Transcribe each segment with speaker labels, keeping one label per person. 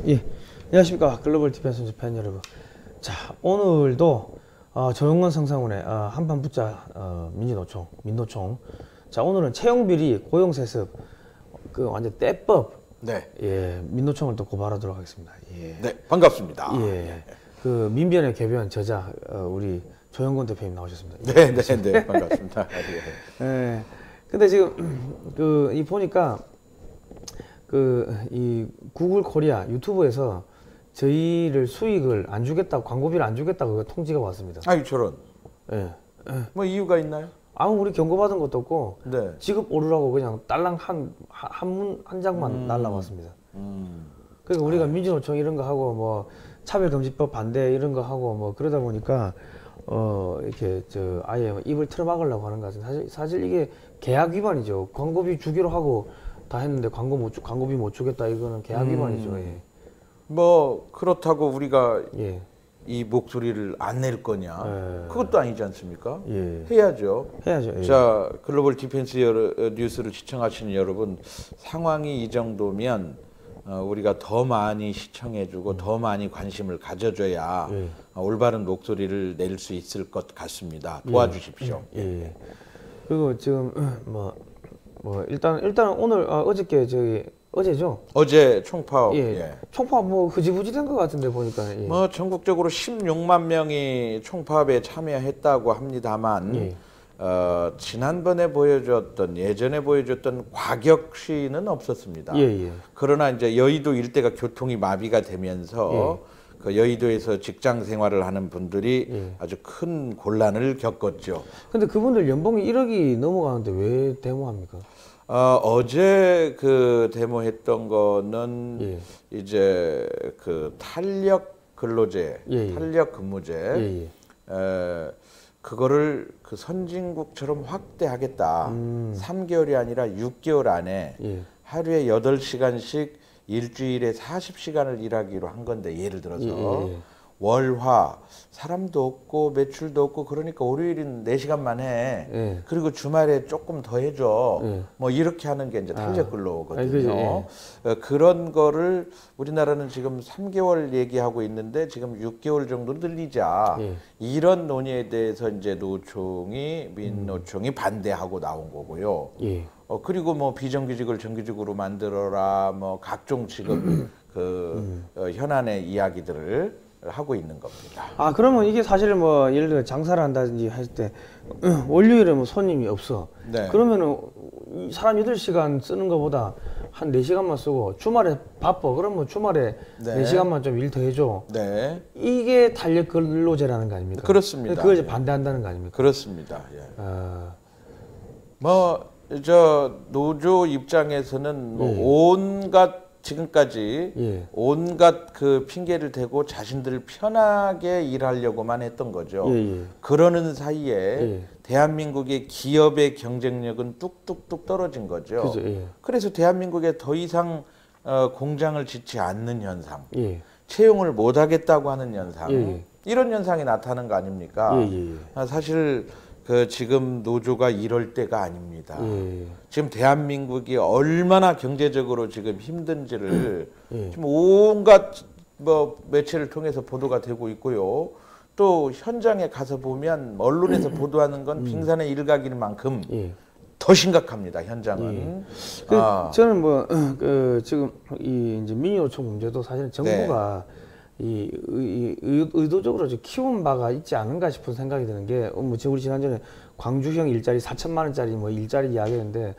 Speaker 1: 예. 안녕하십니까. 글로벌 디펜스 팬 여러분. 자, 오늘도 조영건 상상원의 한판 붙자 민주노총, 민노총. 자, 오늘은 채용비리, 고용세습, 그 완전 떼법.
Speaker 2: 네.
Speaker 1: 예, 민노총을 또 고발하도록 하겠습니다. 예.
Speaker 2: 네, 반갑습니다.
Speaker 1: 예. 그 민변의 개변 저자 우리 조영건 대표님 나오셨습니다.
Speaker 2: 네, 네, 네, 반갑습니다.
Speaker 1: 예. 근데 지금 이 보니까 이 구글 코리아 유튜브에서 저희를 수익을 안 주겠다고, 광고비를 안 주겠다고 통지가 왔습니다.
Speaker 2: 아유, 저런.
Speaker 1: 예.
Speaker 2: 뭐 이유가 있나요?
Speaker 1: 아무 우리 경고받은 것도 없고
Speaker 2: 네.
Speaker 1: 지급 오르라고 그냥 딸랑 한 장만 날라왔습니다. 그러니까 우리가 민주노총 이런 거 하고 뭐 차별금지법 반대 이런 거 하고 뭐 그러다 보니까 이렇게 아예 입을 틀어막으려고 하는 것 같은데 사실 이게 계약 위반이죠. 광고비 주기로 하고 다 했는데 광고비 못 주겠다 이거는 계약 위반이죠. 예.
Speaker 2: 뭐 그렇다고 우리가
Speaker 1: 예.
Speaker 2: 이 목소리를 안 낼 거냐?
Speaker 1: 예.
Speaker 2: 그것도 아니지 않습니까?
Speaker 1: 예.
Speaker 2: 해야죠.
Speaker 1: 해야죠. 예.
Speaker 2: 자, 글로벌 디펜스 뉴스를 시청하시는 여러분, 상황이 이 정도면 우리가 더 많이 시청해주고 더 많이 관심을 가져줘야
Speaker 1: 예.
Speaker 2: 올바른 목소리를 낼 수 있을 것 같습니다. 도와주십시오.
Speaker 1: 예. 그리고 지금 일단 오늘 어저께 어제죠?
Speaker 2: 어제 총파업.
Speaker 1: 예.
Speaker 2: 예.
Speaker 1: 총파업 뭐 흐지부지 된 것 같은데 보니까. 예.
Speaker 2: 뭐 전국적으로 16만 명이 총파업에 참여했다고 합니다만
Speaker 1: 예.
Speaker 2: 지난번에 보여줬던 예전에 보여줬던 과격 시위는 없었습니다.
Speaker 1: 예.
Speaker 2: 그러나 이제 여의도 일대가 교통이 마비가 되면서 그 여의도에서 직장 생활을 하는 분들이 아주 큰 곤란을 겪었죠.
Speaker 1: 근데 그분들 연봉이 1억이 넘어가는데 왜 데모합니까?
Speaker 2: 어제 그 데모했던 거는 이제 그 탄력 근로제, 탄력 근무제, 그거를 그 선진국처럼 확대하겠다. 3개월이 아니라 6개월 안에 하루에 8시간씩 일주일에 40시간을 일하기로 한 건데, 예를 들어서 월화 사람도 없고 매출도 없고 그러니까 월요일은 4시간만 해. 그리고 주말에 조금 더 해줘. 뭐 이렇게 하는 게 이제 탄력 근로거든요. 그런 거를 우리나라는 지금 3개월 얘기하고 있는데 지금 6개월 정도 늘리자. 이런 논의에 대해서 이제 민노총이 반대하고 나온 거고요. 그리고 뭐 비정규직을 정규직으로 만들어라. 뭐 각종 지금 현안의 이야기들을 하고 있는 겁니다.
Speaker 1: 그러면 이게 사실은 뭐 예를 들어 장사를 한다든지 할 때 월요일에 뭐 손님이 없어.
Speaker 2: 네.
Speaker 1: 그러면은 사람 8시간 쓰는 것보다 한 4시간만 쓰고 주말에 바빠. 그러면 주말에 4시간만 좀 일 더 해줘.
Speaker 2: 네.
Speaker 1: 이게 탄력 근로제라는 거 아닙니까?
Speaker 2: 그렇습니다.
Speaker 1: 그걸 이제 반대한다는 거 아닙니까?
Speaker 2: 그렇습니다. 뭐 저 노조 입장에서는 뭐 온갖 지금까지 온갖 그 핑계를 대고 자신들 편하게 일하려고만 했던 거죠. 그러는 사이에 대한민국의 기업의 경쟁력은 뚝뚝뚝 떨어진 거죠.
Speaker 1: 그죠,
Speaker 2: 그래서 대한민국에 더 이상 공장을 짓지 않는 현상, 채용을 못 하겠다고 하는 현상, 이런 현상이 나타나는 거 아닙니까? 사실 지금 노조가 이럴 때가 아닙니다. 지금 대한민국이 얼마나 경제적으로 지금 힘든지를 지금 온갖 뭐 매체를 통해서 보도가 되고 있고요. 또 현장에 가서 보면 언론에서 보도하는 건 빙산의 일각인 만큼 더 심각합니다. 현장은.
Speaker 1: 저는 뭐 지금 이제 민주노총 문제도 사실은 정부가 의도적으로 키운 바가 있지 않은가 싶은 생각이 드는 게, 우리 지난번에 광주형 일자리 4천만 원짜리 뭐 일자리 이야기했는데,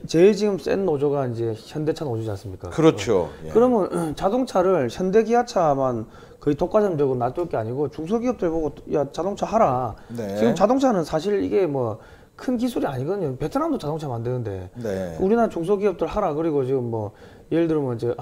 Speaker 1: 제일 지금 센 노조가 이제 현대차 노조지 않습니까?
Speaker 2: 그렇죠.
Speaker 1: 그러면 자동차를 현대기아차만 거의 독과점적으로 놔둘 게 아니고 중소기업들 보고 야 자동차 하라. 지금 자동차는 사실 이게 뭐 큰 기술이 아니거든요. 베트남도 자동차 만드는데 우리나라 중소기업들 하라. 그리고 지금 뭐 예를 들면 이제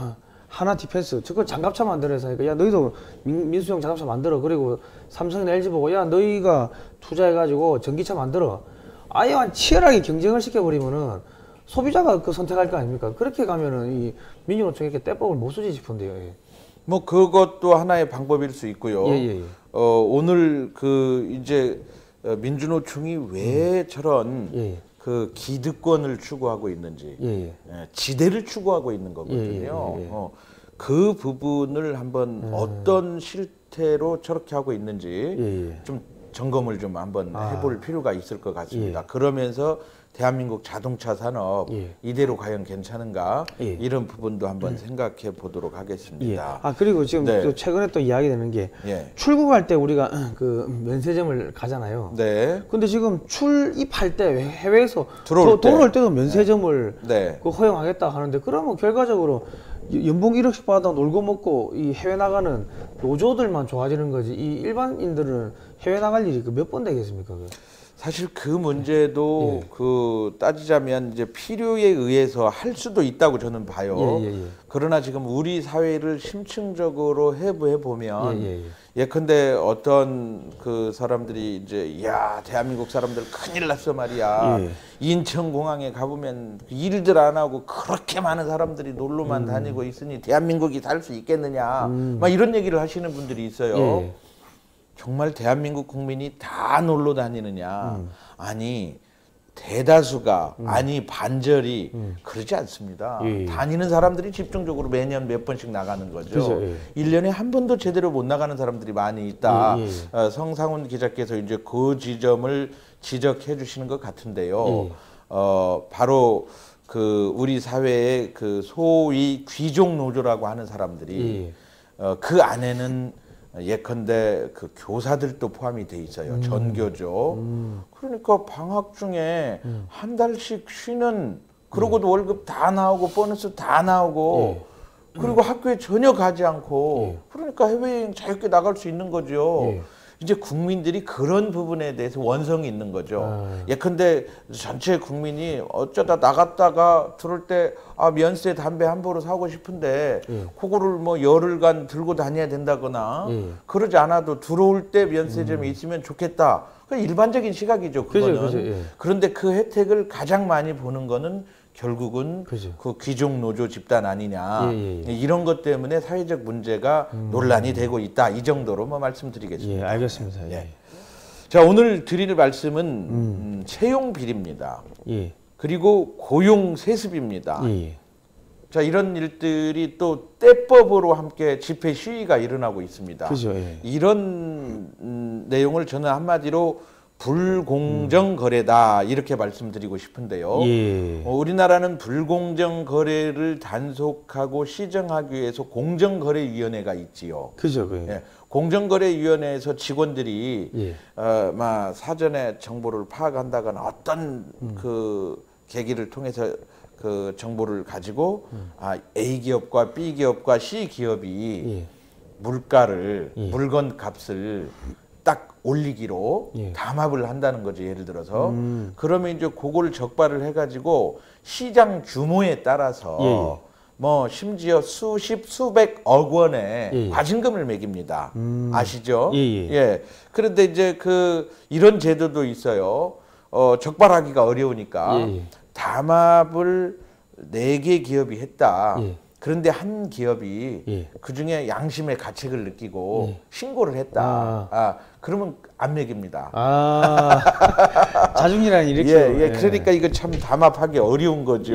Speaker 1: 하나 디펜스, 저거 장갑차 만들어 해서 하니까, 야, 너희도 민수형 장갑차 만들어. 그리고 삼성이나 LG 보고, 야, 너희가 투자해가지고 전기차 만들어. 아예 치열하게 경쟁을 시켜버리면은 소비자가 선택할 거 아닙니까? 그렇게 가면은 이 민주노총이 이렇게 떼법을 못 쓰지 싶은데요.
Speaker 2: 뭐 그것도 하나의 방법일 수 있고요. 오늘 이제 민주노총이 왜 저런 그 기득권을 추구하고 있는지, 지대를 추구하고 있는 거거든요. 그 부분을 한번 어떤 실태로 저렇게 하고 있는지 좀 점검을 좀 한번 해볼 필요가 있을 것 같습니다. 그러면서 대한민국 자동차 산업 이대로 과연 괜찮은가 이런 부분도 한번 생각해 보도록 하겠습니다.
Speaker 1: 그리고 지금 또 최근에 또 이야기되는 게 출국할 때 우리가 그 면세점을 가잖아요. 근데 지금 출입할 때 해외에서 들어올 때도 면세점을 그 허용하겠다 하는데 그러면 결과적으로 연봉 1억씩 받아 놀고 먹고 이 해외 나가는 노조들만 좋아지는 거지 이 일반인들은 해외 나갈 일이 몇 번 되겠습니까?
Speaker 2: 사실 그 문제도 그 따지자면 이제 필요에 의해서 할 수도 있다고 저는 봐요. 그러나 지금 우리 사회를 심층적으로 해보면 예컨대 어떤 그 사람들이 이제 야 대한민국 사람들 큰일 났어 말이야. 인천공항에 가보면 일들 안 하고 그렇게 많은 사람들이 놀러만 다니고 있으니 대한민국이 살 수 있겠느냐. 막 이런 얘기를 하시는 분들이 있어요. 정말 대한민국 국민이 다 놀러 다니느냐? 아니 대다수가 아니 반절이 그러지 않습니다. 다니는 사람들이 집중적으로 매년 몇 번씩 나가는 거죠. 1년에 한 번도 제대로 못 나가는 사람들이 많이 있다. 성상훈 기자께서 이제 그 지점을 지적해 주시는 것 같은데요. 바로 그 우리 사회의 그 소위 귀족 노조라고 하는 사람들이 그 안에는 예컨대 그 교사들도 포함이 돼 있어요. 전교조. 그러니까 방학 중에 한 달씩 쉬는 그러고도 월급 다 나오고 보너스 다 나오고 그리고 학교에 전혀 가지 않고 그러니까 해외여행 자유롭게 나갈 수 있는 거죠. 이제 국민들이 그런 부분에 대해서 원성이 있는 거죠. 예컨대 전체 국민이 어쩌다 나갔다가 들어올 때 면세 담배 한 보루 사고 싶은데 그거를 뭐 열흘간 들고 다녀야 된다거나 그러지 않아도 들어올 때 면세점이 있으면 좋겠다. 일반적인 시각이죠. 그거는. 그런데 그 혜택을 가장 많이 보는 거는 결국은 그 귀족 노조 집단 아니냐 이런 것 때문에 사회적 문제가 논란이 되고 있다 이 정도로 뭐 말씀드리겠습니다.
Speaker 1: 알겠습니다.
Speaker 2: 자 오늘 드릴 말씀은 채용 비리입니다. 그리고 고용 세습입니다. 자 이런 일들이 또 때법으로 함께 집회 시위가 일어나고 있습니다. 이런 내용을 저는 한마디로 불공정 거래다 이렇게 말씀드리고 싶은데요. 우리나라는 불공정 거래를 단속하고 시정하기 위해서 공정거래위원회가 있지요. 공정거래위원회에서 직원들이 막 사전에 정보를 파악한다거나 어떤 그 계기를 통해서 그 정보를 가지고 A 기업과 B 기업과 C 기업이 물가를 물건 값을 딱 올리기로 담합을 한다는 거죠. 예를 들어서 그러면 이제 그걸 적발을 해가지고 시장 규모에 따라서 뭐 심지어 수십 수백억 원의 과징금을 매깁니다. 아시죠? 그런데 이제 그 이런 제도도 있어요. 적발하기가 어려우니까 담합을 4개 기업이 했다. 그런데 한 기업이 그중에 양심의 가책을 느끼고 신고를 했다. 그러면 안 매깁니다.
Speaker 1: 자중이라는 일이죠.
Speaker 2: 그러니까 이거 참 담합하기 어려운 거죠.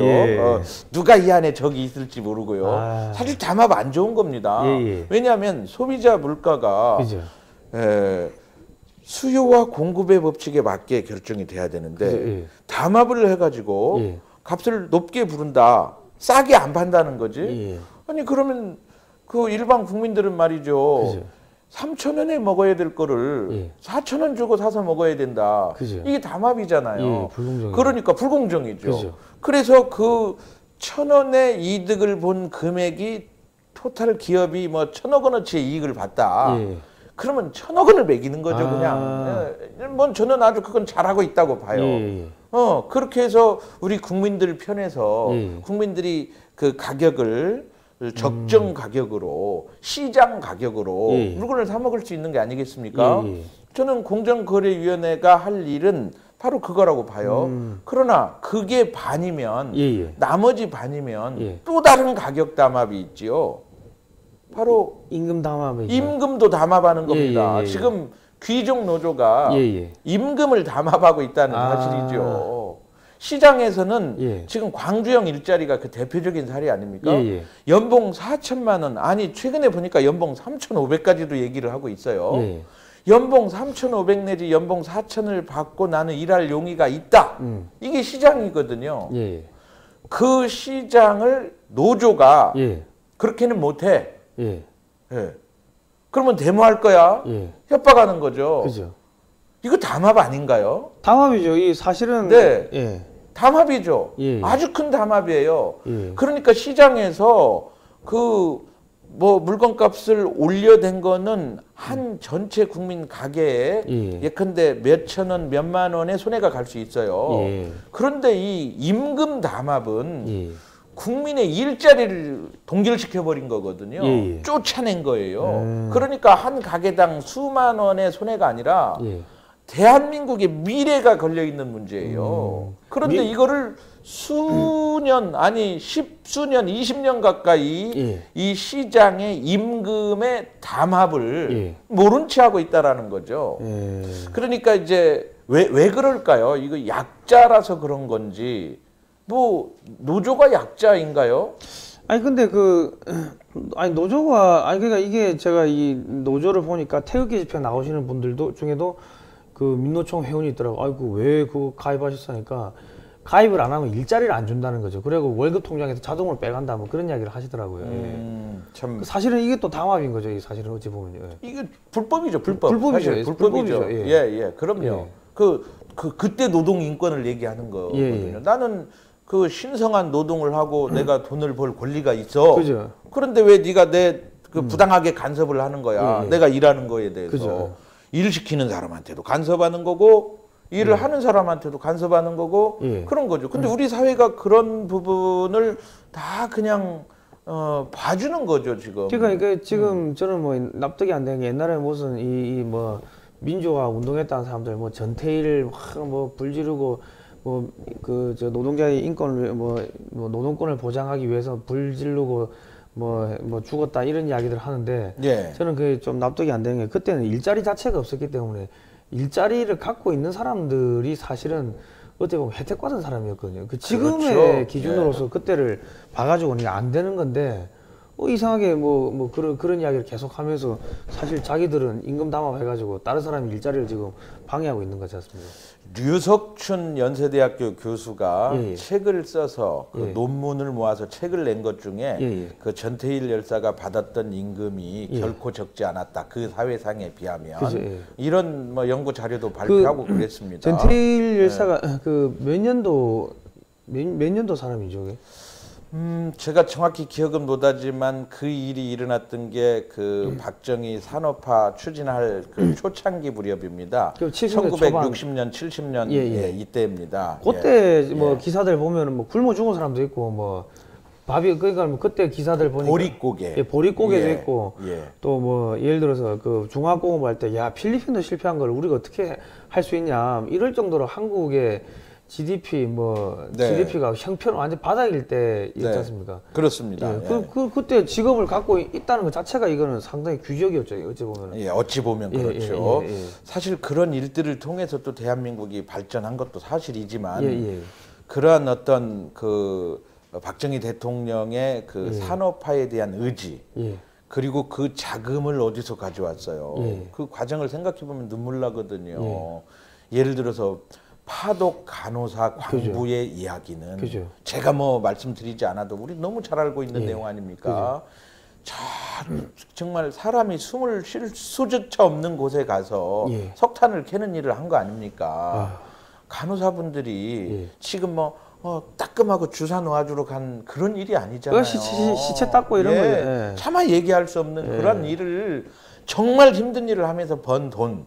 Speaker 2: 누가 이 안에 적이 있을지 모르고요. 사실 담합 안 좋은 겁니다. 왜냐하면 소비자 물가가 수요와 공급의 법칙에 맞게 결정이 돼야 되는데 담합을 해가지고 값을 높게 부른다. 싸게 안 판다는 거지. 아니 그러면 그 일반 국민들은 말이죠. 3,000원에 먹어야 될 거를 4,000원 주고 사서 먹어야 된다. 이게 담합이잖아요. 그러니까 불공정이죠. 그래서 그 1,000원의 이득을 본 금액이 토탈 기업이 뭐 1,000억 원어치의 이익을 봤다. 그러면 1,000억 원을 매기는 거죠. 그냥. 뭐 저는 아주 그건 잘하고 있다고 봐요. 그렇게 해서 우리 국민들 편에서 국민들이 그 가격을 적정 가격으로 시장 가격으로 물건을 사 먹을 수 있는 게 아니겠습니까? 저는 공정거래위원회가 할 일은 바로 그거라고 봐요. 그러나 그게 반이면 나머지 반이면 또 다른 가격 담합이 있지요. 바로
Speaker 1: 임금 담합이죠.
Speaker 2: 임금도 담합하는 겁니다. 지금 귀족 노조가 임금을 담합하고 있다는 사실이죠. 시장에서는
Speaker 1: 예.
Speaker 2: 지금 광주형 일자리가 그 대표적인 사례 아닙니까?
Speaker 1: 예, 예.
Speaker 2: 연봉 4천만 원, 아니 최근에 보니까 연봉 3,500까지도 얘기를 하고 있어요.
Speaker 1: 예.
Speaker 2: 연봉 3,500 내지 연봉 4천을 받고 나는 일할 용의가 있다. 이게 시장이거든요.
Speaker 1: 예.
Speaker 2: 그 시장을 노조가
Speaker 1: 예.
Speaker 2: 그렇게는 못해.
Speaker 1: 예.
Speaker 2: 예. 그러면 데모할 거야.
Speaker 1: 예.
Speaker 2: 협박하는 거죠.
Speaker 1: 그죠.
Speaker 2: 이거 담합 아닌가요?
Speaker 1: 담합이죠. 이 사실은
Speaker 2: 네.
Speaker 1: 예.
Speaker 2: 담합이죠.
Speaker 1: 예.
Speaker 2: 아주 큰 담합이에요.
Speaker 1: 예.
Speaker 2: 그러니까 시장에서 그 뭐 물건값을 올려댄 거는 한 전체 국민 가게에
Speaker 1: 예.
Speaker 2: 예컨대 몇천 원, 몇만 원의 손해가 갈 수 있어요.
Speaker 1: 예.
Speaker 2: 그런데 이 임금 담합은
Speaker 1: 예.
Speaker 2: 국민의 일자리를 동결시켜 버린 거거든요.
Speaker 1: 예.
Speaker 2: 쫓아낸 거예요. 그러니까 한 가게당 수만 원의 손해가 아니라
Speaker 1: 예.
Speaker 2: 대한민국의 미래가 걸려 있는 문제예요. 그런데 이거를 수년 아니 십수년 20년 가까이
Speaker 1: 예.
Speaker 2: 이 시장의 임금의 담합을
Speaker 1: 예.
Speaker 2: 모른 채 하고 있다라는 거죠.
Speaker 1: 예.
Speaker 2: 그러니까 이제 왜 그럴까요? 이거 약자라서 그런 건지 뭐 노조가 약자인가요?
Speaker 1: 아니 근데 아니 노조가 아니 그러니까 이게 제가 이 노조를 보니까 태극기 집회 나오시는 분들도 중에도 그 민노총 회원이 있더라고. 아이고 왜 그거 가입하셨으니까 가입을 안 하면 일자리를 안 준다는 거죠. 그리고 월급 통장에서 자동으로 빼간다 뭐 그런 이야기를 하시더라고요.
Speaker 2: 참
Speaker 1: 사실은 이게 또 담합인 거죠. 이 사실은 어찌 보면요. 예.
Speaker 2: 이게 불법이죠, 불법.
Speaker 1: 불법이죠.
Speaker 2: 사실 불법이죠.
Speaker 1: 불법이죠.
Speaker 2: 예, 그럼요.
Speaker 1: 예.
Speaker 2: 그때 노동 인권을 얘기하는 거거든요.
Speaker 1: 예.
Speaker 2: 나는 그 신성한 노동을 하고 내가 돈을 벌 권리가 있어.
Speaker 1: 그죠.
Speaker 2: 그런데 왜 네가 내 그 부당하게 간섭을 하는 거야?
Speaker 1: 예.
Speaker 2: 내가 일하는 거에 대해서.
Speaker 1: 그죠.
Speaker 2: 일 시키는 사람한테도 간섭하는 거고 일을 하는 사람한테도 간섭하는 거고
Speaker 1: 예.
Speaker 2: 그런 거죠. 근데 우리 사회가 그런 부분을 다 그냥 봐주는 거죠 지금.
Speaker 1: 그러니까 저는 뭐 납득이 안 되는 게 옛날에 무슨 이 뭐 민주화 운동했다는 사람들 뭐 전태일 뭐 불지르고 뭐 저 노동자의 인권을 뭐 노동권을 보장하기 위해서 불지르고 뭐 죽었다 이런 이야기들 하는데
Speaker 2: 예.
Speaker 1: 저는 그게 좀 납득이 안 되는 게 그때는 일자리 자체가 없었기 때문에 일자리를 갖고 있는 사람들이 사실은 어떻게 보면 혜택 받은 사람이었거든요. 그 지금의
Speaker 2: 그렇죠.
Speaker 1: 기준으로서
Speaker 2: 예.
Speaker 1: 그때를 봐가지고는 이게 안 되는 건데 이상하게 그런 이야기를 계속하면서 사실 자기들은 임금 담합해가지고 다른 사람이 일자리를 지금 방해하고 있는 거지 않습니까?
Speaker 2: 류석춘 연세대학교 교수가
Speaker 1: 예.
Speaker 2: 책을 써서 그
Speaker 1: 예.
Speaker 2: 논문을 모아서 책을 낸 것 중에
Speaker 1: 예.
Speaker 2: 그 전태일 열사가 받았던 임금이
Speaker 1: 예.
Speaker 2: 결코 적지 않았다. 그 사회상에 비하면
Speaker 1: 그죠, 예.
Speaker 2: 이런 뭐 연구 자료도 발표하고 그랬습니다.
Speaker 1: 전태일 열사가 몇 년도 사람이죠? 그게?
Speaker 2: 제가 정확히 기억은 못하지만 그 일이 일어났던 게 그 박정희 산업화 추진할 그 초창기 무렵입니다. 1960년, 70년
Speaker 1: 예.
Speaker 2: 이때입니다.
Speaker 1: 그때 뭐 기사들 보면은 뭐 굶어 죽은 사람도 있고 뭐 그러니까 뭐 그때 기사들 보니까
Speaker 2: 보릿고개,
Speaker 1: 보릿고개도
Speaker 2: 예.
Speaker 1: 있고
Speaker 2: 예.
Speaker 1: 또 뭐 예를 들어서 그 중화공업할 때 야 필리핀도 실패한 걸 우리가 어떻게 할 수 있냐 이럴 정도로 한국의 GDP
Speaker 2: 네.
Speaker 1: GDP가 형편 완전 바닥일 때였지
Speaker 2: 네.
Speaker 1: 않습니까?
Speaker 2: 그렇습니다.
Speaker 1: 예.
Speaker 2: 예.
Speaker 1: 그때 직업을 갖고 있다는 것 자체가 이거는 상당히 규적이었죠. 어찌 보면.
Speaker 2: 예, 어찌 보면 그렇죠.
Speaker 1: 예.
Speaker 2: 사실 그런 일들을 통해서 또 대한민국이 발전한 것도 사실이지만
Speaker 1: 예.
Speaker 2: 그러한 어떤 그 박정희 대통령의 그
Speaker 1: 예.
Speaker 2: 산업화에 대한 의지
Speaker 1: 예.
Speaker 2: 그리고 그 자금을 어디서 가져왔어요.
Speaker 1: 예.
Speaker 2: 그 과정을 생각해 보면 눈물 나거든요. 예를 들어서 파독 간호사 광부의 이야기는
Speaker 1: 그죠.
Speaker 2: 제가 뭐 말씀드리지 않아도 우리 너무 잘 알고 있는 내용 아닙니까? 정말 사람이 숨을 쉴 수조차 없는 곳에 가서
Speaker 1: 예.
Speaker 2: 석탄을 캐는 일을 한 거 아닙니까? 간호사분들이 지금 뭐 따끔하고 주사 놓아주러 간 그런 일이 아니잖아요.
Speaker 1: 시체 닦고 이런 거예요. 예.
Speaker 2: 차마 얘기할 수 없는 그런 일을 정말 힘든 일을 하면서 번 돈,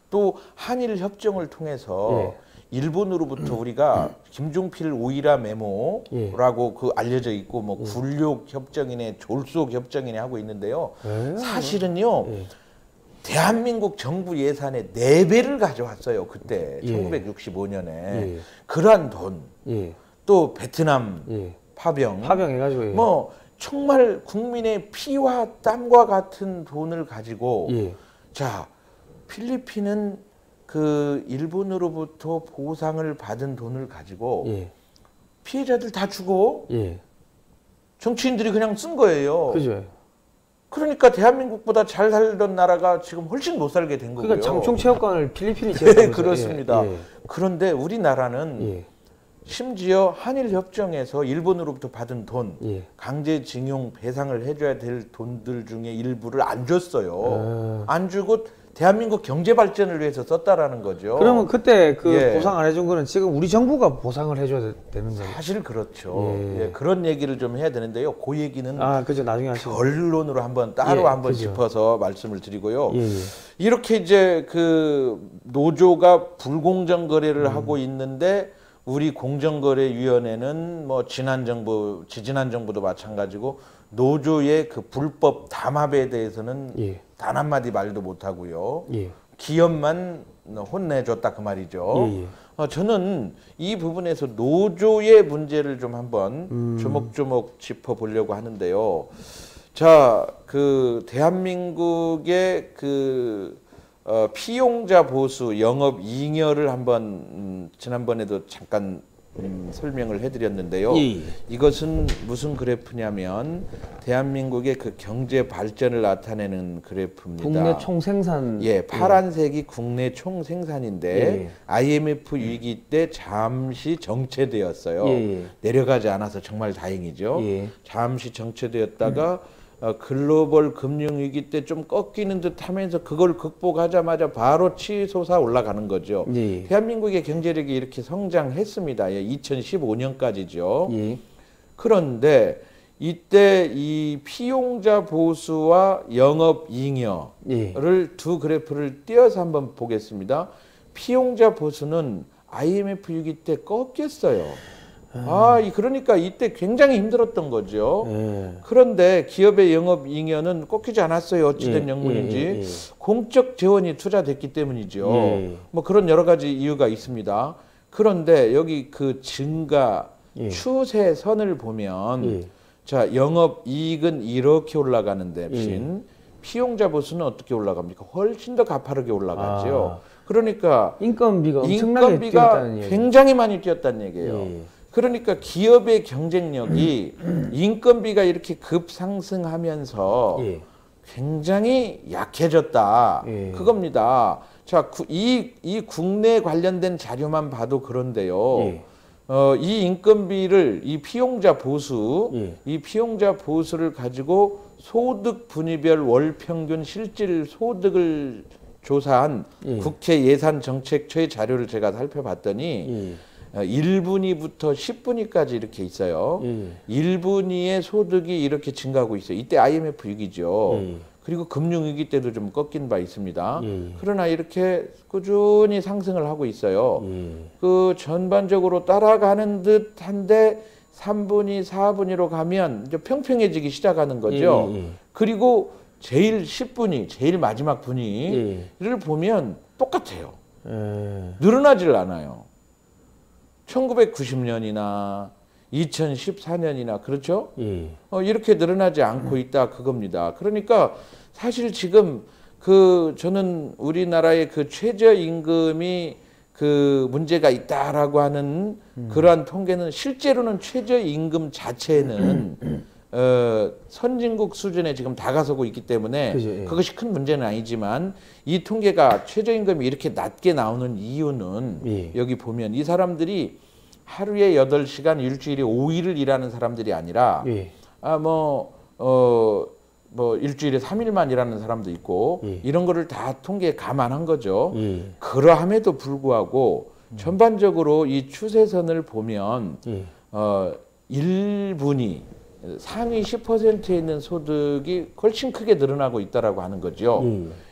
Speaker 2: 또 한일 협정을 통해서 일본으로부터 우리가 김종필 오이라 메모라고 그 알려져 있고 뭐 굴욕 협정이네 졸속 협정이네 하고 있는데요. 사실은요. 대한민국 정부 예산의 4배를 가져왔어요. 그때 1965년에 그러한 돈, 또 베트남 파병
Speaker 1: 해가지고
Speaker 2: 뭐 정말 국민의 피와 땀과 같은 돈을 가지고 자 필리핀은 그 일본으로부터 보상을 받은 돈을 가지고 피해자들 다 주고 정치인들이 그냥 쓴 거예요.
Speaker 1: 그죠.
Speaker 2: 그러니까 대한민국보다 잘 살던 나라가 지금 훨씬 못 살게 된 거고요.
Speaker 1: 그러니까 장충체육관을 필리핀이 지었다면서요.
Speaker 2: 네, 그렇습니다. 그런데 우리나라는 심지어 한일협정에서 일본으로부터 받은 돈, 강제징용 배상을 해줘야 될 돈들 중에 일부를 안 줬어요. 안 주고 대한민국 경제 발전을 위해서 썼다라는 거죠.
Speaker 1: 그러면 그때 그 보상 안 해준 거는 지금 우리 정부가 보상을 해줘야 되는 거예요?
Speaker 2: 사실 그렇죠. 그런 얘기를 좀 해야 되는데요. 그 얘기는
Speaker 1: 그죠. 나중에 하시죠.
Speaker 2: 결론으로 한번 따로 한번
Speaker 1: 그죠.
Speaker 2: 짚어서 말씀을 드리고요. 이렇게 이제 그 노조가 불공정 거래를 하고 있는데 우리 공정거래위원회는 뭐 지난 정부, 지지난 정부도 마찬가지고 노조의 그 불법 담합에 대해서는 단 한마디 말도 못 하고요. 기업만 혼내줬다 그 말이죠. 저는 이 부분에서 노조의 문제를 좀 한번 조목조목 짚어보려고 하는데요. 자, 그 대한민국의 그 피용자 보수 영업 잉여를 한번 지난번에도 잠깐 설명을 해드렸는데요. 이것은 무슨 그래프냐면 대한민국의 그 경제 발전을 나타내는 그래프입니다.
Speaker 1: 국내 총생산.
Speaker 2: 파란색이 국내 총생산인데 IMF 위기 때 잠시 정체되었어요. 내려가지 않아서 정말 다행이죠. 잠시 정체되었다가 글로벌 금융위기 때 좀 꺾이는 듯 하면서 그걸 극복하자마자 바로 치솟아 올라가는 거죠. 대한민국의 경제력이 이렇게 성장했습니다. 2015년까지죠. 그런데 이때 이 피용자 보수와 영업 잉여를 두 그래프를 띄어서 한번 보겠습니다. 피용자 보수는 IMF 위기 때 꺾였어요. 그러니까 이때 굉장히 힘들었던 거죠. 그런데 기업의 영업 잉여는 꺾이지 않았어요. 어찌된 영문인지. 공적 재원이 투자됐기 때문이죠. 뭐 그런 여러 가지 이유가 있습니다. 그런데 여기 그 증가 추세선을 보면 자, 영업 이익은 이렇게 올라가는데 피용자 보수는 어떻게 올라갑니까? 훨씬 더 가파르게 올라가죠. 그러니까
Speaker 1: 인건비가 엄청나게 뛰었다는 얘기예요.
Speaker 2: 굉장히 많이 뛰었다는 얘기예요. 그러니까 기업의 경쟁력이 인건비가 이렇게 급상승하면서 굉장히 약해졌다. 그겁니다. 자, 이 국내 관련된 자료만 봐도 그런데요. 이 인건비를 이 피용자 보수를 가지고 소득 분위별 월 평균 실질 소득을 조사한 국회 예산정책처의 자료를 제가 살펴봤더니 1분위부터 10분위까지 이렇게 있어요. 1분위의 소득이 이렇게 증가하고 있어요. 이때 IMF 위기죠. 그리고 금융위기 때도 좀 꺾인 바 있습니다. 그러나 이렇게 꾸준히 상승을 하고 있어요. 그 전반적으로 따라가는 듯한데 3분위, 4분위로 가면 이제 평평해지기 시작하는 거죠. 그리고 제일 10분위, 제일 마지막 분위를 보면 똑같아요. 늘어나질 않아요. 1990년이나 2014년이나 그렇죠? 이렇게 늘어나지 않고 있다 그겁니다. 그러니까 사실 지금 저는 우리나라의 그 최저임금이 그 문제가 있다라고 하는 그러한 통계는 실제로는 최저임금 자체는 선진국 수준에 지금 다가서고 있기 때문에 그것이 큰 문제는 아니지만 이 통계가 최저임금이 이렇게 낮게 나오는 이유는 여기 보면 이 사람들이 하루에 8시간 일주일에 5일을 일하는 사람들이 아니라 일주일에 3일만 일하는 사람도 있고 이런 거를 다 통계에 감안한 거죠. 그러함에도 불구하고 전반적으로 이 추세선을 보면 1분위 상위 10%에 있는 소득이 훨씬 크게 늘어나고 있다라고 하는 거죠.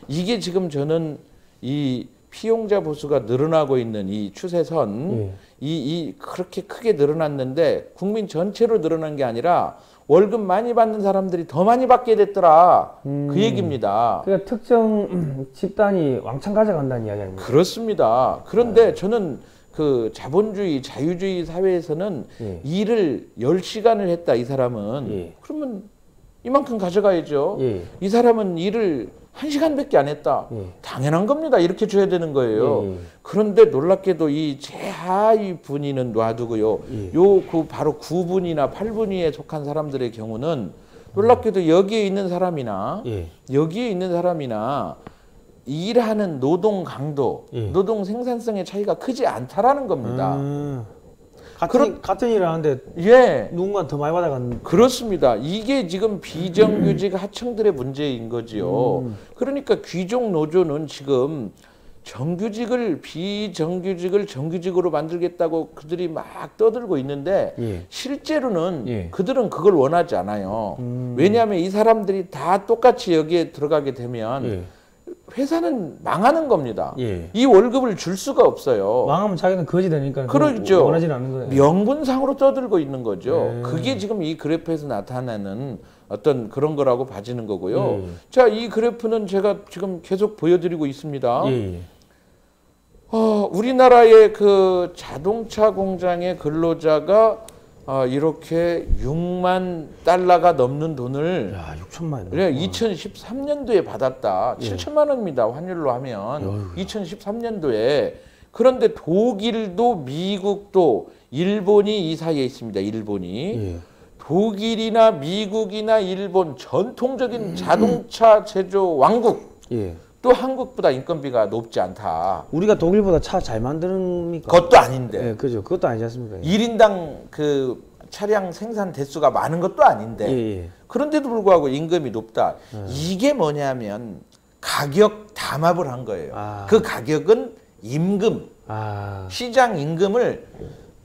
Speaker 2: 이게 지금 저는 이 피용자 보수가 늘어나고 있는 이 추세선, 이 그렇게 크게 늘어났는데 국민 전체로 늘어난 게 아니라 월급 많이 받는 사람들이 더 많이 받게 됐더라. 그 얘기입니다.
Speaker 1: 그러니까 특정 집단이 왕창 가져간다는 이야기 아닙니까?
Speaker 2: 그렇습니다. 그런데 저는 그 자본주의, 자유주의 사회에서는 일을 10시간을 했다, 이 사람은. 그러면 이만큼 가져가야죠. 이 사람은 일을 1시간밖에 안 했다. 당연한 겁니다. 이렇게 줘야 되는 거예요. 그런데 놀랍게도 이 최하위 분위는 놔두고요. 요 바로 9분위나 8분위에 속한 사람들의 경우는 놀랍게도 여기에 있는 사람이나 여기에 있는 사람이나 일하는 노동 강도, 노동 생산성의 차이가 크지 않다라는 겁니다.
Speaker 1: 같은 일을 하는데 누군가 더 많이 받아가는.
Speaker 2: 그렇습니다. 이게 지금 비정규직 하청들의 문제인 거지요. 그러니까 귀족 노조는 지금 비정규직을 정규직으로 만들겠다고 그들이 막 떠들고 있는데 실제로는 그들은 그걸 원하지 않아요. 왜냐하면 이 사람들이 다 똑같이 여기에 들어가게 되면 회사는 망하는 겁니다. 이 월급을 줄 수가 없어요.
Speaker 1: 망하면 자기는 거지 되니까
Speaker 2: 그렇죠.
Speaker 1: 원하지는 않는 거예요.
Speaker 2: 명분상으로 떠들고 있는 거죠. 그게 지금 이 그래프에서 나타나는 어떤 그런 거라고 봐지는 거고요. 자, 이 그래프는 제가 지금 계속 보여드리고 있습니다. 우리나라의 그 자동차 공장의 근로자가 이렇게 6만 달러가 넘는 돈을
Speaker 1: 6천만
Speaker 2: 2013년도에 받았다. 7천만 원입니다. 환율로 하면 2013년도에. 그런데 독일도 미국도 일본이 이 사이에 있습니다. 일본이. 독일이나 미국이나 일본 전통적인 자동차 제조 왕국. 또 한국보다 인건비가 높지 않다.
Speaker 1: 우리가 독일보다 차 잘 만드니까.
Speaker 2: 그것도 아닌데.
Speaker 1: 그죠. 그것도 아니지 않습니까?
Speaker 2: 1인당 그 차량 생산 대수가 많은 것도 아닌데. 그런데도 불구하고 임금이 높다. 이게 뭐냐면 가격 담합을 한 거예요. 그 가격은 임금, 시장 임금을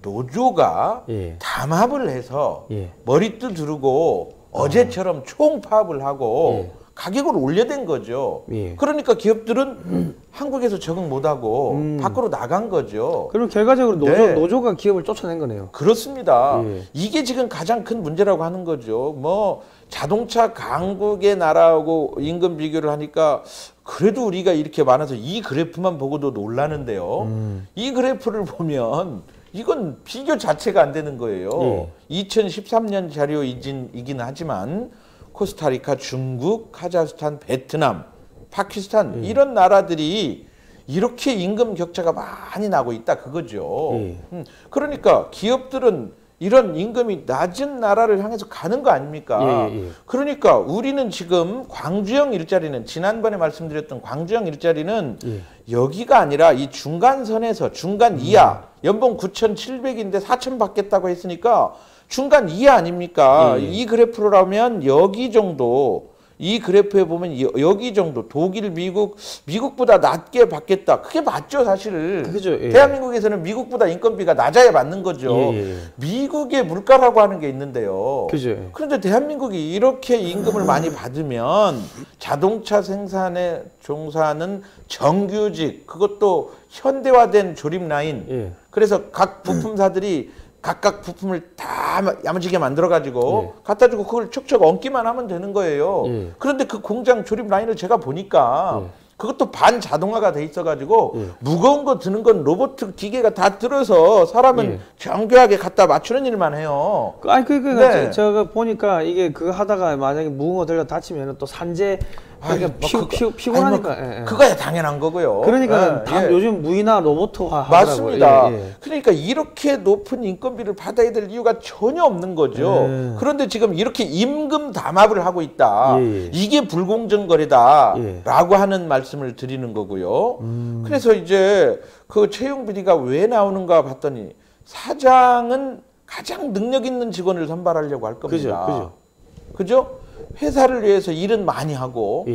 Speaker 2: 노조가 담합을 해서 머리띠 두르고 어제처럼 총파업을 하고 가격을 올려댄 거죠. 그러니까 기업들은 한국에서 적응 못하고 밖으로 나간 거죠.
Speaker 1: 그럼 결과적으로 노조가 기업을 쫓아낸 거네요.
Speaker 2: 그렇습니다. 이게 지금 가장 큰 문제라고 하는 거죠. 뭐 자동차 강국의 나라하고 임금 비교를 하니까 그래도 우리가 이렇게 많아서 이 그래프만 보고도 놀라는데요. 이 그래프를 보면 이건 비교 자체가 안 되는 거예요. 2013년 자료이긴 하지만 코스타리카, 중국, 카자흐스탄, 베트남, 파키스탄 이런 나라들이 이렇게 임금 격차가 많이 나고 있다 그거죠. 그러니까 기업들은 이런 임금이 낮은 나라를 향해서 가는 거 아닙니까? 그러니까 우리는 지금 광주형 일자리는 지난번에 말씀드렸던 광주형 일자리는 여기가 아니라 이 중간선에서 중간 이하 연봉 9,700인데 4,000 받겠다고 했으니까 중간 이하 아닙니까? 이 그래프로라면 여기 정도, 이 그래프에 보면 여기 정도, 독일, 미국보다 낮게 받겠다. 그게 맞죠, 사실.
Speaker 1: 그죠,
Speaker 2: 대한민국에서는 미국보다 인건비가 낮아야 맞는 거죠. 미국의 물가라고 하는 게 있는데요.
Speaker 1: 그죠.
Speaker 2: 그런데 대한민국이 이렇게 임금을 많이 받으면 자동차 생산에 종사하는 정규직, 그것도 현대화된 조립 라인. 그래서 각 부품사들이 각각 부품을 다 야무지게 만들어가지고 갖다 주고 그걸 척척 얹기만 하면 되는 거예요. 그런데 그 공장 조립 라인을 제가 보니까 그것도 반자동화가 돼 있어가지고 무거운 거 드는 건 로봇 기계가 다 들어서 사람은 정교하게 갖다 맞추는 일만 해요.
Speaker 1: 제가 보니까 이게 그거 하다가 만약에 무거운 거 들려 다치면 또 산재 피곤하니까.
Speaker 2: 그거야 당연한 거고요.
Speaker 1: 그러니까 요즘 무인화 로봇화 하더라고요.
Speaker 2: 맞습니다. 그러니까 이렇게 높은 인건비를 받아야 될 이유가 전혀 없는 거죠. 그런데 지금 이렇게 임금 담합을 하고 있다. 이게 불공정 거래다라고 하는 말씀을 드리는 거고요. 그래서 이제 그 채용 비리가 왜 나오는가 봤더니 사장은 가장 능력 있는 직원을 선발하려고 할 겁니다. 그죠? 회사를 위해서 일은 많이 하고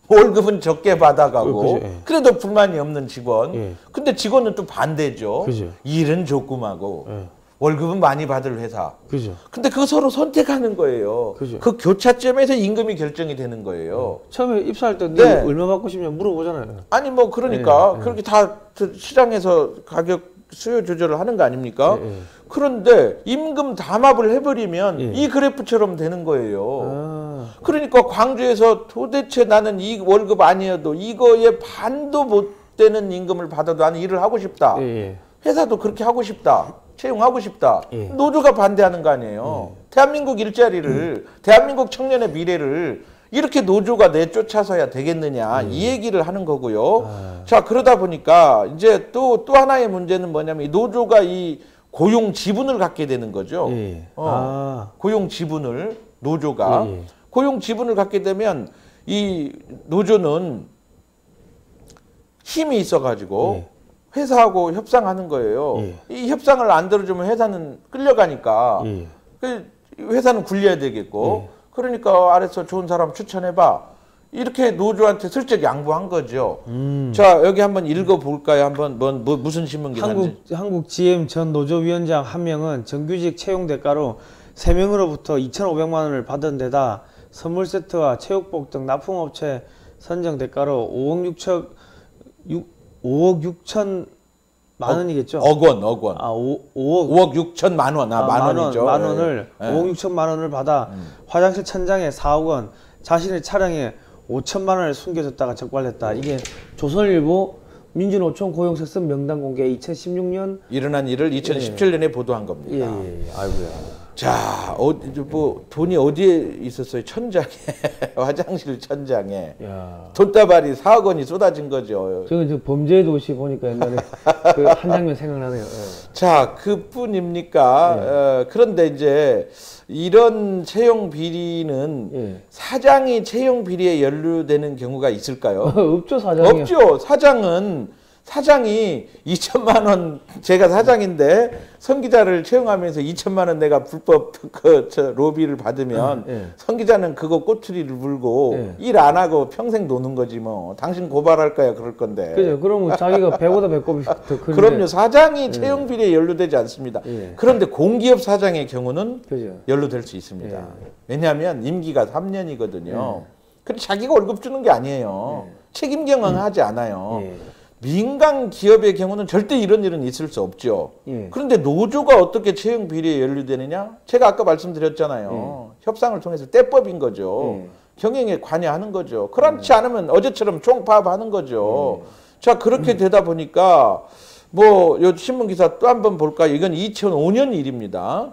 Speaker 2: 월급은 적게 받아가고 그래도 불만이 없는 직원. 근데 직원은 또 반대죠. 일은 조금하고 월급은 많이 받을 회사. 근데 그거 서로 선택하는 거예요. 그 교차점에서 임금이 결정이 되는 거예요.
Speaker 1: 처음에 입사할 때 네. 얼마 받고 싶냐 물어보잖아요.
Speaker 2: 아니 뭐 그러니까 그렇게 다 시장에서 가격 수요 조절을 하는 거 아닙니까? 그런데 임금 담합을 해버리면 이 그래프처럼 되는 거예요. 그러니까 광주에서 도대체 나는 이 월급 아니어도 이거에 반도 못 되는 임금을 받아도 나는 일을 하고 싶다. 회사도 그렇게 하고 싶다. 채용하고 싶다. 노조가 반대하는 거 아니에요. 대한민국 일자리를, 대한민국 청년의 미래를 이렇게 노조가 내쫓아서야 되겠느냐 이 얘기를 하는 거고요. 자, 그러다 보니까 이제 또 하나의 문제는 뭐냐면 이 노조가 이 고용 지분을 갖게 되는 거죠. 고용 지분을 노조가 고용 지분을 갖게 되면 이 노조는 힘이 있어가지고 회사하고 협상하는 거예요. 이 협상을 안 들어주면 회사는 끌려가니까 회사는 굴려야 되겠고 그러니까 아래서 좋은 사람 추천해봐. 이렇게 노조한테 슬쩍 양보한 거죠. 자, 여기 한번 읽어볼까요? 한번 무슨 신문 기사인지.
Speaker 1: 한국 GM 전 노조위원장 한 명은 정규직 채용 대가로 3명으로부터 2,500만 원을 받은 데다 선물 세트와 체육복 등 납품업체 선정 대가로 5억 6천만 원이겠죠?
Speaker 2: 억 원. 5억 6천만 원. 만 원이죠.
Speaker 1: 만 원을 5억 6천만 원을 받아 화장실 천장에 4억 원, 자신의 차량에 5천만 원을 숨겨줬다가 적발됐다. 이게 조선일보 민주노총 고용세습 명단 공개 2016년
Speaker 2: 일어난 일을 2017년에 보도한 겁니다.
Speaker 1: 아이고야.
Speaker 2: 자, 뭐 돈이 어디에 있었어요? 천장에, 화장실 천장에. 돈다발이 4억 원이 쏟아진 거죠.
Speaker 1: 저는 저 범죄의 도시 보니까 옛날에 그 한 장면 생각나네요.
Speaker 2: 자, 그뿐입니까? 그런데 이제 이런 채용 비리는 사장이 채용 비리에 연루되는 경우가 있을까요?
Speaker 1: 없죠, 사장이.
Speaker 2: 없죠. 사장이 2천만 원, 제가 사장인데 선 기자를 채용하면서 2천만 원 내가 불법 로비를 받으면 선 기자는 그거 꼬투리를 물고 일 안 하고 평생 노는 거지 뭐. 당신 고발할까요? 그럴 건데.
Speaker 1: 그죠. 그러면 자기가 배보다 배꼽이 더 큰데.
Speaker 2: 그럼요. 사장이 채용 비리에 연루되지 않습니다. 그런데 공기업 사장의 경우는 연루될 수 있습니다. 왜냐하면 임기가 3년이거든요. 근데 자기가 월급 주는 게 아니에요. 책임 경영하지 않아요. 민간 기업의 경우는 절대 이런 일은 있을 수 없죠. 그런데 노조가 어떻게 채용 비리에 연루되느냐? 제가 아까 말씀드렸잖아요. 협상을 통해서 떼법인 거죠. 경영에 관여하는 거죠. 그렇지 않으면 어제처럼 총파업하는 거죠. 자, 그렇게 되다 보니까 뭐 요 신문 기사 또 한번 볼까요? 이건 2005년 일입니다.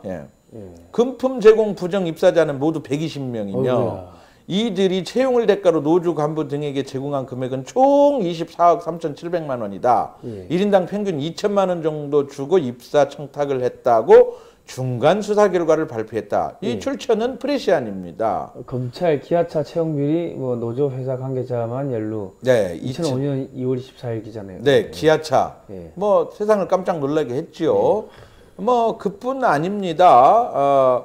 Speaker 2: 금품 제공 부정 입사자는 모두 120명이며 이들이 채용을 대가로 노조 간부 등에게 제공한 금액은 총 24억 3,700만 원이다. 1인당 평균 2천만 원 정도 주고 입사 청탁을 했다고 중간 수사 결과를 발표했다. 이 출처는 프레시안입니다.
Speaker 1: 검찰 기아차 채용 비리 뭐 노조 회사 관계자만 연루.
Speaker 2: 네,
Speaker 1: 2005년 2월 24일 기자네요.
Speaker 2: 네, 기아차. 뭐 세상을 깜짝 놀라게 했죠. 뭐 그뿐 아닙니다.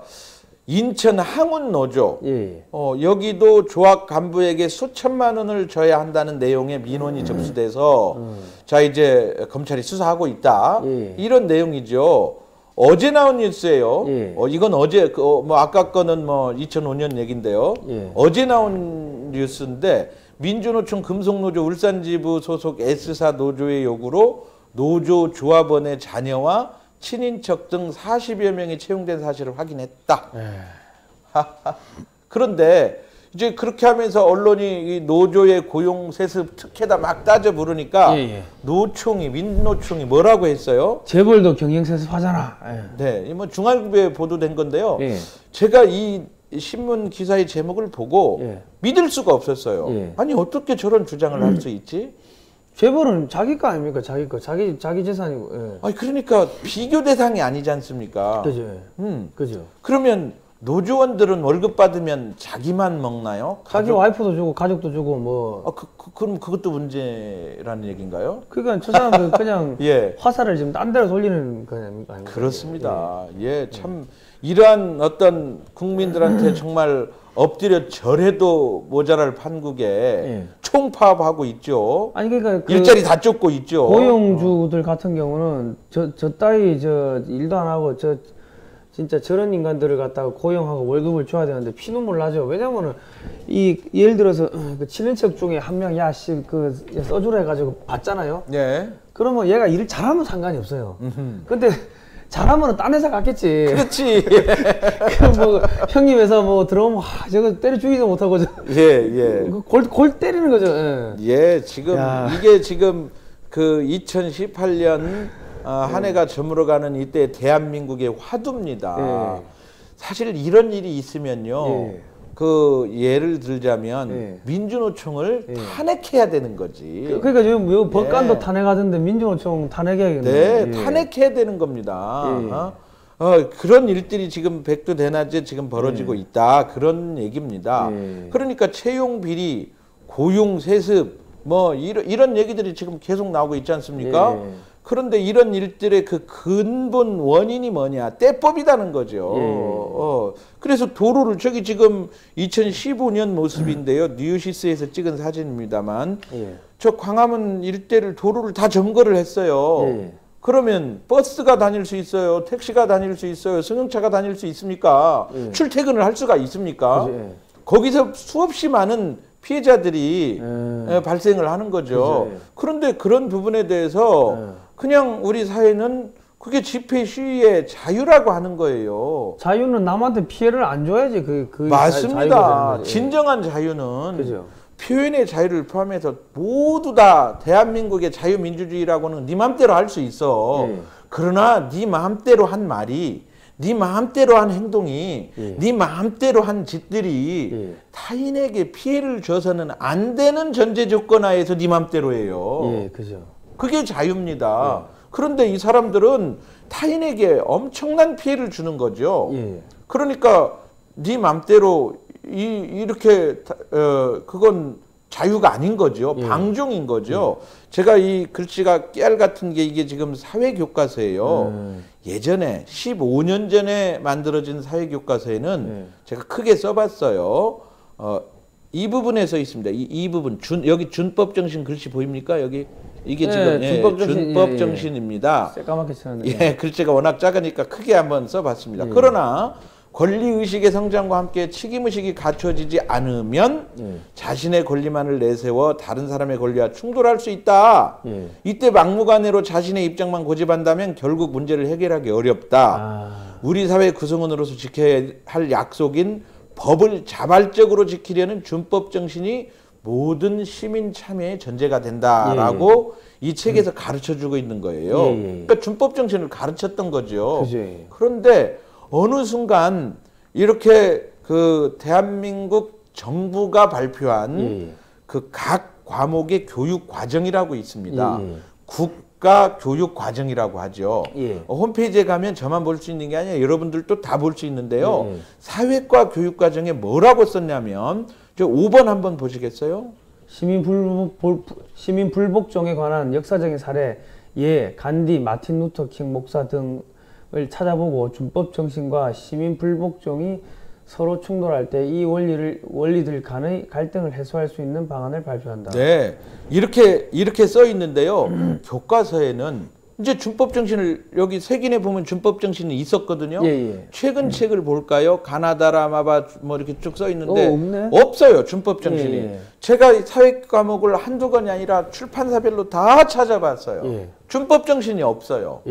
Speaker 2: 인천 항운 노조 여기도 조합 간부에게 수천만 원을 줘야 한다는 내용의 민원이 접수돼서 자, 이제 검찰이 수사하고 있다. 이런 내용이죠. 어제 나온 뉴스예요. 이건 어제 뭐 아까 거는 뭐 2005년 얘긴데요. 어제 나온 뉴스인데 민주노총 금속노조 울산지부 소속 S사 노조의 요구로 노조 조합원의 자녀와 친인척 등 40여 명이 채용된 사실을 확인했다. 그런데 이제 그렇게 하면서 언론이 이 노조의 고용 세습 특혜다 막 따져 부르니까 노총이 민노총이 뭐라고 했어요?
Speaker 1: 재벌도 경영 세습하잖아.
Speaker 2: 네, 뭐 중앙일보에 보도된 건데요. 제가 이 신문 기사의 제목을 보고 믿을 수가 없었어요. 아니 어떻게 저런 주장을 할 수 있지?
Speaker 1: 재벌은 자기 거 아닙니까? 자기 거, 자기 재산이고.
Speaker 2: 아니 그러니까 비교 대상이 아니지 않습니까?
Speaker 1: 그죠. 그죠.
Speaker 2: 그러면 노조원들은 월급 받으면 자기만 먹나요?
Speaker 1: 자기 와이프도 주고 가족도 주고 뭐.
Speaker 2: 그럼 그것도 문제라는 얘기인가요?
Speaker 1: 그러니까 저 사람들 그냥 화살을 지금 딴 데로 돌리는 거니까.
Speaker 2: 그렇습니다. 참 이러한 어떤 국민들한테 정말 엎드려 절해도 모자랄 판국에 총파업하고 있죠.
Speaker 1: 아니 그러니까 그
Speaker 2: 일자리 다 쫓고 있죠.
Speaker 1: 고용주들 같은 경우는 저 따위 일도 안 하고 진짜 저런 인간들을 갖다가 고용하고 월급을 줘야 되는데 피눈물 나죠. 왜냐면은 예를 들어서 그 친인척 중에 한 명 야씨 써주라 해가지고 받잖아요. 그러면 얘가 일을 잘하면 상관이 없어요. 근데 잘하면 딴 회사 갔겠지.
Speaker 2: 그렇지.
Speaker 1: 그럼 뭐 형님 회사 뭐 들어오면 저거 때려 죽이도 못하고 골 때리는 거죠.
Speaker 2: 지금 이게 지금 그 2018년 한 해가 저물어가는 이때 대한민국의 화두입니다. 사실 이런 일이 있으면요. 그 예를 들자면 민주노총을 탄핵해야 되는 거지.
Speaker 1: 그러니까 지금 요 법관도 탄핵하던데 민주노총 탄핵해야겠네.
Speaker 2: 네, 탄핵해야 되는 겁니다. 그런 일들이 지금 백두대낮에 지금 벌어지고 있다. 그런 얘기입니다. 그러니까 채용 비리, 고용 세습 뭐 이런 얘기들이 지금 계속 나오고 있지 않습니까? 그런데 이런 일들의 그 근본 원인이 뭐냐? 떼법이라는 거죠. 그래서 도로를 저기 지금 2015년 모습인데요. 뉴시스에서 찍은 사진입니다만 저 광화문 일대를 도로를 다 점거를 했어요. 그러면 버스가 다닐 수 있어요? 택시가 다닐 수 있어요? 승용차가 다닐 수 있습니까? 출퇴근을 할 수가 있습니까? 거기서 수없이 많은 피해자들이 발생을 하는 거죠. 그런데 그런 부분에 대해서 그냥 우리 사회는 그게 집회 시위의 자유라고 하는 거예요.
Speaker 1: 자유는 남한테 피해를 안 줘야지
Speaker 2: 맞습니다. 진정한 자유는 표현의 자유를 포함해서 모두 다 대한민국의 자유민주주의라고는 네 마음대로 할 수 있어. 그러나 네 마음대로 한 말이, 네 마음대로 한 행동이, 네 마음대로 한 짓들이 타인에게 피해를 줘서는 안 되는 전제 조건 하에서 네 마음대로예요. 그게 자유입니다. 그런데 이 사람들은 타인에게 엄청난 피해를 주는 거죠. 그러니까 네 마음대로 이렇게 그건 자유가 아닌 거죠. 방종인 거죠. 제가 이 글씨가 깨알 같은 게 이게 지금 사회교과서예요. 예전에 15년 전에 만들어진 사회교과서에는 제가 크게 써봤어요. 이 부분에 써 있습니다. 이 부분 여기 준법정신 글씨 보입니까? 여기 이게 지금 준법정신입니다.
Speaker 1: 새까맣게 쓰는데.
Speaker 2: 예, 글씨가 워낙 작으니까 크게 한번 써봤습니다. 그러나 권리의식의 성장과 함께 책임의식이 갖춰지지 않으면 자신의 권리만을 내세워 다른 사람의 권리와 충돌할 수 있다. 이때 막무가내로 자신의 입장만 고집한다면 결국 문제를 해결하기 어렵다. 우리 사회 구성원으로서 지켜야 할 약속인 법을 자발적으로 지키려는 준법 정신이 모든 시민 참여의 전제가 된다라고 이 책에서 가르쳐주고 있는 거예요. 그러니까 준법 정신을 가르쳤던 거죠. 그런데 어느 순간 이렇게 그 대한민국 정부가 발표한 그 각 과목의 교육 과정이라고 있습니다. 국가 교육 과정이라고 하죠. 홈페이지에 가면 저만 볼 수 있는 게 아니라 여러분들도 다 볼 수 있는데요. 사회과 교육 과정에 뭐라고 썼냐면 저 5번 한번 보시겠어요?
Speaker 1: 시민 불복종에 관한 역사적인 사례, 간디, 마틴 루터 킹 목사 등을 찾아보고 준법 정신과 시민 불복종이 서로 충돌할 때 이 원리들 간의 갈등을 해소할 수 있는 방안을 발표한다.
Speaker 2: 네, 이렇게 써 있는데요. 교과서에는 이제 준법 정신을 여기 색인에 보면 준법 정신이 있었거든요. 최근 책을 볼까요? 가나다라마바 뭐 이렇게 쭉 써 있는데
Speaker 1: 없네?
Speaker 2: 없어요. 준법 정신이. 제가 사회 과목을 한두 권이 아니라 출판사별로 다 찾아봤어요. 준법 정신이 없어요.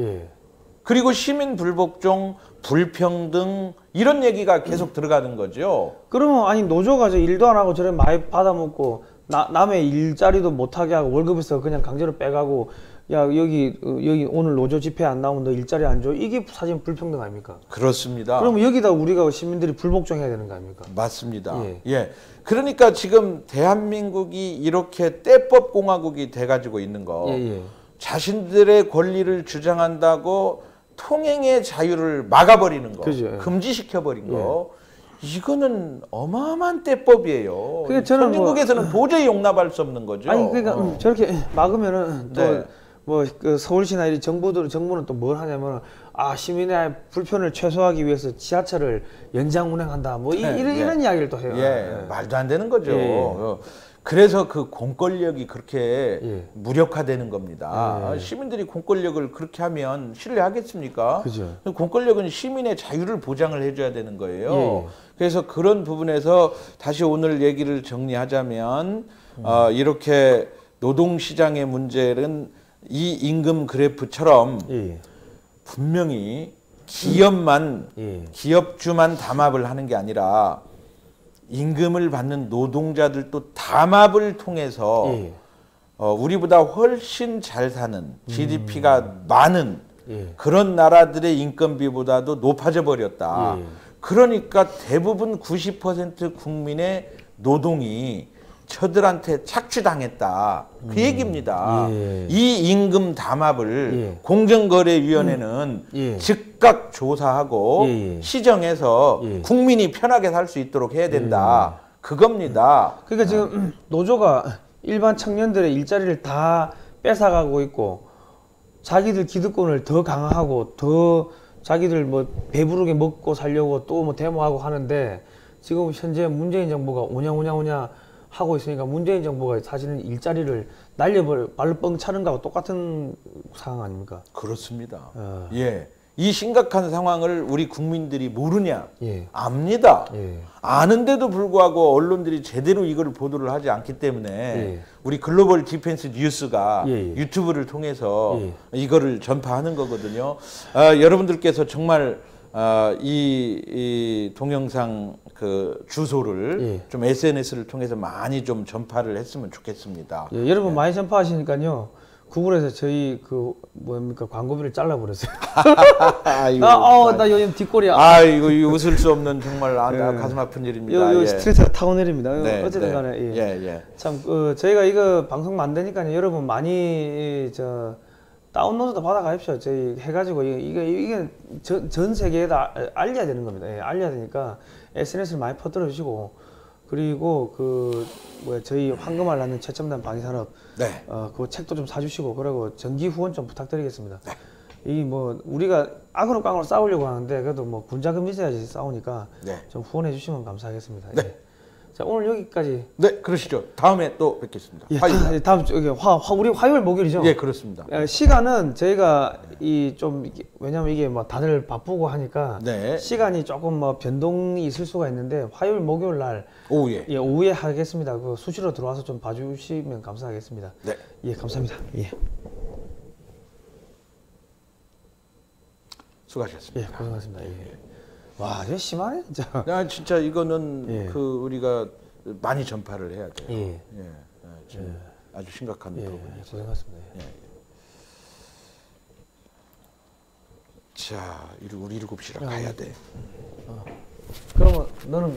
Speaker 2: 그리고 시민 불복종, 불평등 이런 얘기가 계속 들어가는 거죠.
Speaker 1: 그러면 아니 노조가 일도 안 하고 저래 많이 받아먹고 남의 일자리도 못하게 하고 월급에서 그냥 강제로 빼가고 야 여기 오늘 노조 집회 안 나오면 너 일자리 안 줘. 이게 사실 불평등 아닙니까?
Speaker 2: 그렇습니다.
Speaker 1: 그러면 여기다 우리가 시민들이 불복종해야 되는 거 아닙니까?
Speaker 2: 맞습니다. 그러니까 지금 대한민국이 이렇게 떼법 공화국이 돼가지고 있는 거 자신들의 권리를 주장한다고 통행의 자유를 막아버리는 거, 금지시켜버린 거, 이거는 어마어마한 떼법이에요. 선진국에서는 도저히 용납할 수 없는 거죠.
Speaker 1: 아니 그러니까 저렇게 막으면은 그 서울시나 이 정부는 또 뭘 하냐면 시민의 불편을 최소화하기 위해서 지하철을 연장 운행한다. 뭐 이런 이야기를 또 해요.
Speaker 2: 말도 안 되는 거죠. 그래서 그 공권력이 그렇게 무력화되는 겁니다. 시민들이 공권력을 그렇게 하면 신뢰하겠습니까? 공권력은 시민의 자유를 보장을 해줘야 되는 거예요. 그래서 그런 부분에서 다시 오늘 얘기를 정리하자면 이렇게 노동시장의 문제는 이 임금 그래프처럼 분명히 기업주만 담합을 하는 게 아니라 임금을 받는 노동자들도 담합을 통해서 우리보다 훨씬 잘 사는 GDP가 많은 그런 나라들의 인건비보다도 높아져 버렸다. 그러니까 대부분 90% 국민의 노동이 저들한테 착취당했다. 그 얘기입니다.
Speaker 1: 예.
Speaker 2: 이 임금 담합을
Speaker 1: 예.
Speaker 2: 공정거래위원회는
Speaker 1: 예.
Speaker 2: 즉각 조사하고
Speaker 1: 예.
Speaker 2: 시정해서
Speaker 1: 예.
Speaker 2: 국민이 편하게 살 수 있도록 해야 된다. 그겁니다.
Speaker 1: 그러니까 지금 노조가 일반 청년들의 일자리를 다 뺏어가고 있고 자기들 기득권을 더 강화하고 더 자기들 뭐 배부르게 먹고 살려고 또 뭐 데모하고 하는데 지금 현재 문재인 정부가 오냐 하고 있으니까 문재인 정부가 사실은 일자리를 날려버려 발로 뻥 차는 거하고 똑같은 상황 아닙니까?
Speaker 2: 그렇습니다. 예. 이 심각한 상황을 우리 국민들이 모르냐?
Speaker 1: 예.
Speaker 2: 압니다.
Speaker 1: 예.
Speaker 2: 아는데도 불구하고 언론들이 제대로 이걸 보도를 하지 않기 때문에
Speaker 1: 예.
Speaker 2: 우리 글로벌 디펜스 뉴스가
Speaker 1: 예.
Speaker 2: 유튜브를 통해서
Speaker 1: 예.
Speaker 2: 이거를 전파하는 거거든요. 여러분들께서 정말 이 동영상 그 주소를
Speaker 1: 예.
Speaker 2: 좀 SNS를 통해서 많이 좀 전파를 했으면 좋겠습니다.
Speaker 1: 예, 여러분 많이 전파하시니까요. 구글에서 저희 그 뭡니까 광고비를 잘라버렸어요. 나 요즘 뒷골이야.
Speaker 2: 이거 웃을 수 없는 정말 가슴 아픈 일입니다.
Speaker 1: 요 스트레스가 타고 내립니다.
Speaker 2: 네,
Speaker 1: 어쨌든 간에
Speaker 2: 예.
Speaker 1: 참 저희가 이거 방송 만드니까 여러분 많이 다운로드도 받아가십시오. 저희 해가지고 이게 전 세계에다 알려야 되는 겁니다. 예, 알려야 되니까 SNS를 많이 퍼뜨려 주시고 그리고 저희 황금알 낳는 최첨단 방위산업
Speaker 2: 네.
Speaker 1: 그 책도 좀 사주시고 그리고 정기 후원 좀 부탁드리겠습니다. 이 뭐 우리가 악으로 깡으로 싸우려고 하는데 그래도 뭐 군자금 있어야지 싸우니까 좀 후원해 주시면 감사하겠습니다.
Speaker 2: 네.
Speaker 1: 예. 자 오늘 여기까지.
Speaker 2: 네, 그러시죠. 다음에 또 뵙겠습니다.
Speaker 1: 예, 다음 주 우리 화요일 목요일이죠?
Speaker 2: 예, 그렇습니다.
Speaker 1: 시간은 저희가 왜냐면 이게 뭐 다들 바쁘고 하니까 시간이 조금 뭐 변동이 있을 수가 있는데 화요일 목요일 날
Speaker 2: 오후에
Speaker 1: 오후에 하겠습니다. 그 수시로 들어와서 좀 봐주시면 감사하겠습니다.
Speaker 2: 네.
Speaker 1: 예, 감사합니다. 예.
Speaker 2: 수고하셨습니다.
Speaker 1: 예, 고생하셨습니다. 예. 와, 이거 심하네 진짜.
Speaker 2: 진짜 이거는 우리가 많이 전파를 해야 돼요. 지금 아주 심각한 부분이에요.
Speaker 1: 고생하셨습니다.
Speaker 2: 자, 우리 7시라 가야 돼.
Speaker 1: 그러면 너는